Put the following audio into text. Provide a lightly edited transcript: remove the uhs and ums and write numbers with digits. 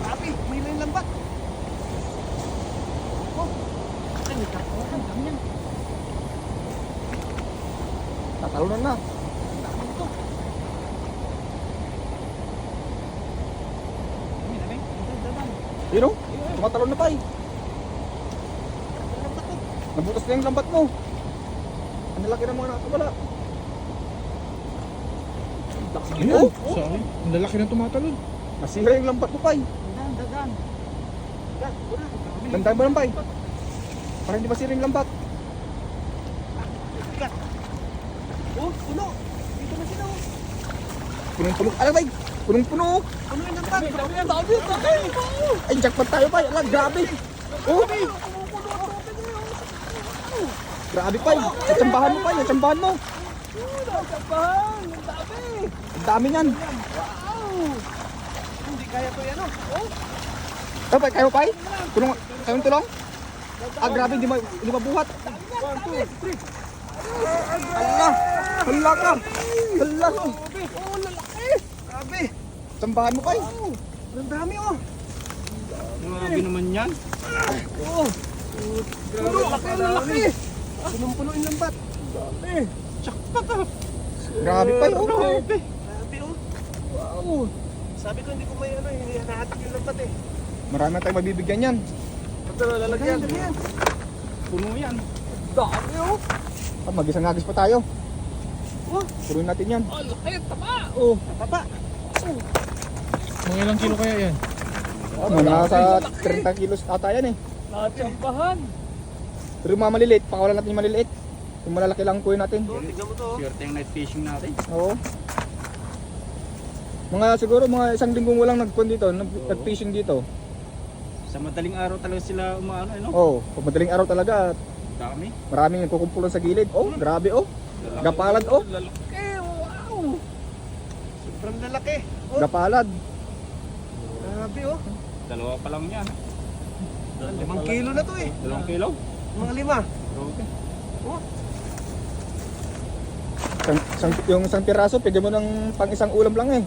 Grabe, may line lambat. Oh, may karpohan, dami yan. Tatalunan na. Dami ito. Dami. Yun o, tumatalon na pa eh. Lambat to. Nabutas na yung lambat mo. Ang lalaki ng mga nakakawala. Ayun, Oh, sorry. Ang lalaki ng tumatalon. nasira yung lambat mo pa eh. Dagan. Dagan, wala. Dandan mo lang pa eh. Para hindi masira yung lambat. Dagan. Oh, puno. Dito na sila. Oh. Punong-puno. Alam ba? Punong-puno. Puno yung lambat. Ay, jackpot tayo pa. Alam, grabe. Oh, grabe pa eh. Natsambahan mo pa eh. Natsambahan mo. Kapahan, ang dami. Ang dami niyan. Wow. Hindi kaya to yan, oh. Oh, pa, kayo pa eh. Tulong, kayong tulong. Ah, grabe. Hindi mabuhat. 1, 2, 3. Hala. Hala ka. Hala. Oh, lalaki. Grabe. Tsambahan mo pa eh. Wow. Ang dami, oh. Grabe naman yan. Oh. Puno, lalaki. Punong-puno yung lambat. Dami. Jackpot ah. Grabe pa eh. Oh. Grabe, oh. Wow. Sabi ko hindi ko may hinahatak yung lambat eh. Marami na tayong mabibigyan yan. Ito na lalagyan. Puno yan. Dami, oh. Ah, mag-isang agis pa tayo. Oh, Puruin natin yan. oh, laki, taba. Oh, taba. Mga ilang kilo kaya yan? Ah, mga nasa 30 kilos ata yan eh. Natsambahan. Pero yung mga maliliit, pakawalan natin yung maliliit. Yung malalaki lang kuhin natin. Tignan mo to, oh. Swerte yung night fishing natin. Oo. Mga siguro mga isang linggong walang nagpun dito, nag-fishing dito. Sa madaling araw talaga sila umaano, ano? Oo, pag madaling araw talaga, Dami. maraming nagkukumpulan sa gilid. Oh, grabe oh. Gapalad oh. Lalaki, wow. Sobrang lalaki. Oh, Gapalad. grabe, oh. Dalawa pa lang yan. 5 kilo na to eh. 2 kilo. Mga 5. Grabe. Oh, Yung isang piraso, pwede mo ng pang isang ulam lang eh.